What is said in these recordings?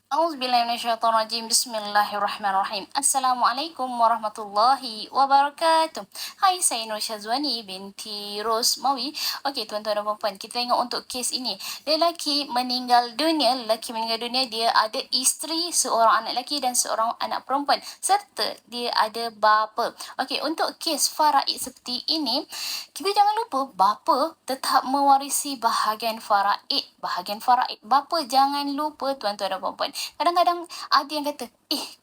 Auzubillahiminasyaitonirrajim. Bismillahirrahmanirrahim. Assalamualaikum warahmatullahi wabarakatuh. Hai, saya Nur Syazwani binti Rosmawi. Okey, tuan-tuan dan puan-puan, kita tengok untuk kes ini. Lelaki meninggal dunia, dia ada isteri, seorang anak lelaki dan seorang anak perempuan, serta dia ada bapa. Okey, untuk kes faraid seperti ini, kita jangan lupa bapa tetap mewarisi bahagian faraid. Bahagian faraid bapa, jangan lupa tuan-tuan dan puan-puan. Kadang-kadang ada yang kata,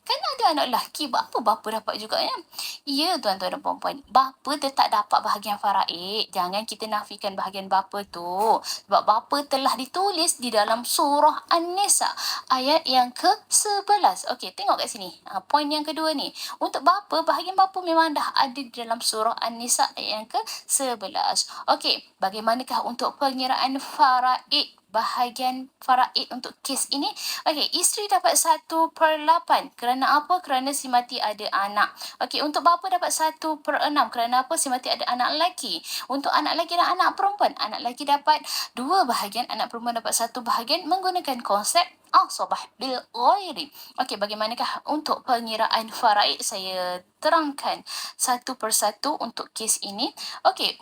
kan ada anak lelaki, apa bapa dapat juga ya? Ya tuan-tuan dan puan-puan, bapa tetap dapat bahagian faraid. Jangan kita nafikan bahagian bapa tu. Sebab bapa telah ditulis di dalam surah An-Nisa ayat yang ke-11. Okey, tengok kat sini. Poin yang kedua ni. Untuk bapa, bahagian bapa memang dah ada di dalam surah An-Nisa ayat yang ke-11. Okey, bagaimanakah untuk pengiraan faraid? Bahagian faraid untuk kes ini. Okey, isteri dapat 1/8. Kerana apa? Kerana si mati ada anak. Okey, untuk bapa dapat 1/6. Kerana apa? Si mati ada anak lelaki. Untuk anak lelaki dan anak perempuan, anak lelaki dapat 2 bahagian, anak perempuan dapat 1 bahagian menggunakan konsep asabah bil ghairi. Okey, bagaimanakah untuk pengiraan faraid? Saya terangkan satu persatu untuk kes ini. Okey,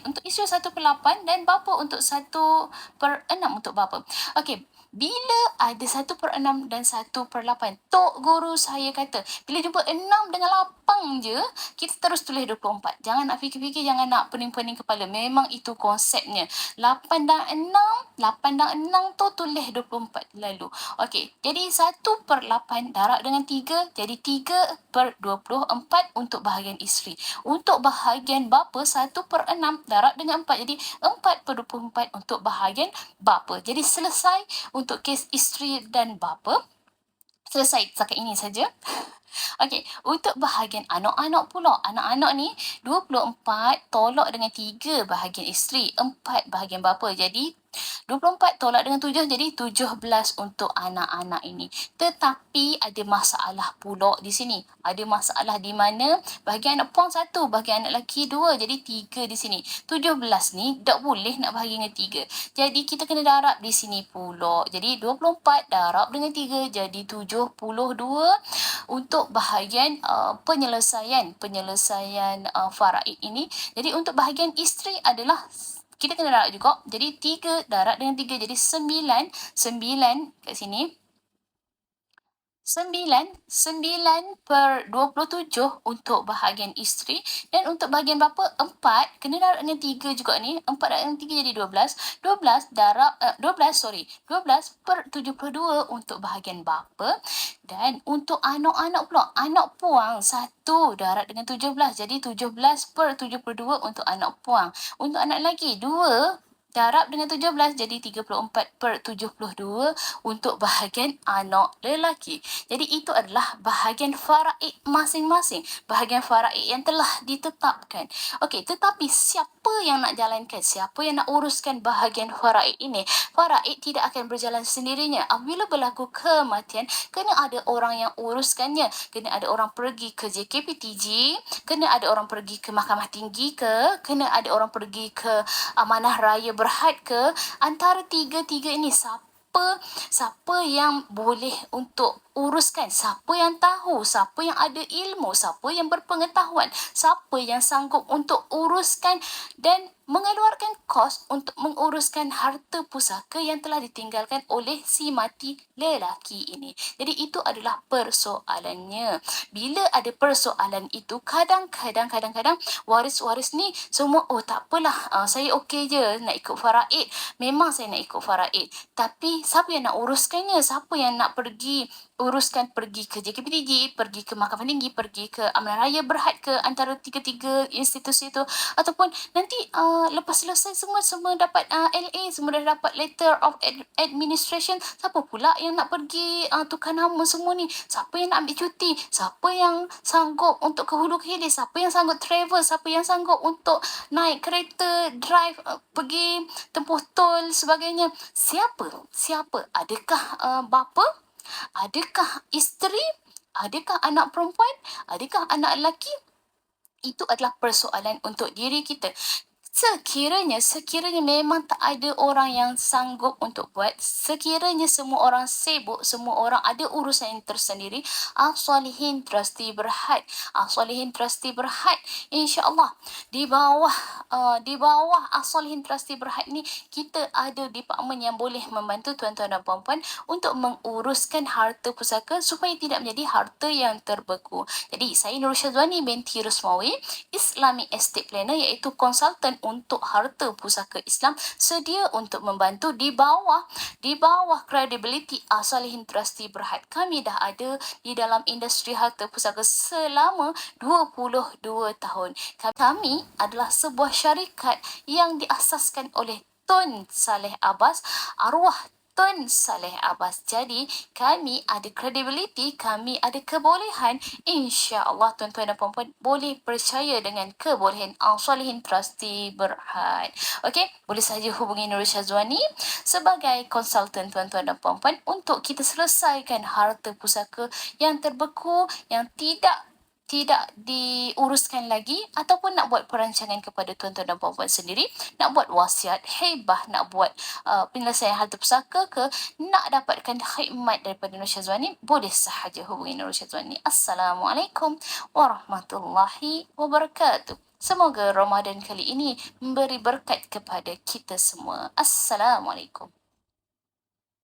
untuk isteri 1/8 dan bapa untuk 1/6 untuk bapa. Okey, bila ada 1/6 dan 1/8, tok guru saya kata, bila jumpa 6 dengan 8 je, kita terus tulis 24. Jangan nak fikir-fikir, jangan nak pening-pening kepala. Memang itu konsepnya. 8 dan 6, 8 dan 6 tu tulis 24 lalu. Okey, jadi 1/8 darab dengan 3, jadi 3/24 untuk bahagian isteri. Untuk bahagian bapa, 1/6 darab dengan 4, jadi 4/24 untuk bahagian bapa. Jadi selesai untuk kes isteri dan bapa. Selesai setakat ini saja. Okey, untuk bahagian anak-anak pula. Anak-anak ni 24 tolak dengan 3 bahagian isteri, 4 bahagian bapa. Jadi 24 tolak dengan 7, jadi 17 untuk anak-anak ini. Tetapi ada masalah pula di sini. Ada masalah di mana bahagian anak perempuan 1, bahagian anak lelaki 2, jadi 3 di sini. 17 ni tak boleh nak bahagi dengan 3. Jadi kita kena darab di sini pula. Jadi 24 darab dengan 3, jadi 72 untuk bahagian penyelesaian faraid ini. Jadi untuk bahagian isteri adalah kita kena darab juga. Jadi 3 darab dengan 3, jadi 9. 9 kat sini. 9/27 untuk bahagian isteri, dan untuk bahagian bapa 4 kena darab dengan 3 juga ni. 4 darab dengan 3 jadi 12. 12/72 untuk bahagian bapa. Dan untuk anak-anak pula, anak puang 1 darab dengan 17, jadi 17/72 untuk anak puang. Untuk anak lelaki 2 darab dengan 17, jadi 34/72 untuk bahagian anak lelaki. Jadi itu adalah bahagian faraid masing-masing. Bahagian faraid yang telah ditetapkan. Okey, tetapi siapa yang nak jalankan? Siapa yang nak uruskan bahagian faraid ini? Faraid tidak akan berjalan sendirinya. Apabila berlaku kematian, kena ada orang yang uruskannya. Kena ada orang pergi ke JKPTJ, kena ada orang pergi ke Mahkamah Tinggi ke, kena ada orang pergi ke Amanah Raya Berhad ke. Antara tiga-tiga ini, siapa yang boleh untuk uruskan, siapa yang tahu, siapa yang ada ilmu, siapa yang berpengetahuan, siapa yang sanggup untuk uruskan dan mengeluarkan kos untuk menguruskan harta pusaka yang telah ditinggalkan oleh si mati lelaki ini. Jadi itu adalah persoalannya. Bila ada persoalan itu, kadang-kadang waris-waris ni semua, tak apalah, saya okey je nak ikut faraid. Memang saya nak ikut faraid. Tapi siapa yang nak uruskannya? Siapa yang nak pergi uruskan, pergi ke JKPTJ, pergi ke Mahkamah Tinggi, pergi ke Amanah Raya Berhad ke, antara tiga-tiga institusi itu. Ataupun nanti lepas selesai semua dapat LA, semua dah dapat letter of administration, siapa pula yang nak pergi tukar nama semua ni? Siapa yang nak ambil cuti? Siapa yang sanggup untuk ke hulu ke hilir? Siapa yang sanggup travel? Siapa yang sanggup untuk naik kereta, drive, pergi tempuh tol sebagainya? Siapa? Adakah bapa? Adakah isteri? Adakah anak perempuan? Adakah anak lelaki? Itu adalah persoalan untuk diri kita. Sekiranya memang tak ada orang yang sanggup untuk buat, sekiranya semua orang sibuk, semua orang ada urusan yang tersendiri, Solihin Trustee Berhad, Solihin Trustee Berhad, insya-Allah di bawah Solihin Trustee Berhad ni kita ada department yang boleh membantu tuan-tuan dan puan-puan untuk menguruskan harta pusaka supaya tidak menjadi harta yang terbeku. Jadi saya Nur Syazwani binti Rusmawi, Islamic Estate Planner, iaitu konsultan untuk harta pusaka Islam, sedia untuk membantu di bawah credibility Solihin Trustee Berhad. Kami dah ada di dalam industri harta pusaka selama 22 tahun. Kami adalah sebuah syarikat yang diasaskan oleh Tun Saleh Abbas, arwah Tun Saleh Abbas. Jadi, kami ada credibility, kami ada kebolehan. InsyaAllah tuan-tuan dan puan-puan boleh percaya dengan kebolehan Solihin Trustee Berhad. Okey, boleh saja hubungi Nurul Syazwani sebagai konsultan tuan-tuan dan puan-puan untuk kita selesaikan harta pusaka yang terbeku, yang tidak diuruskan lagi, ataupun nak buat perancangan kepada tuan-tuan dan puan-puan sendiri, nak buat wasiat, hibah, nak buat penyelesaian harta pusaka ke, nak dapatkan khidmat daripada Nur Syazwani, boleh sahaja hubungi Nur Syazwani. Assalamualaikum warahmatullahi wabarakatuh. Semoga Ramadan kali ini memberi berkat kepada kita semua. Assalamualaikum.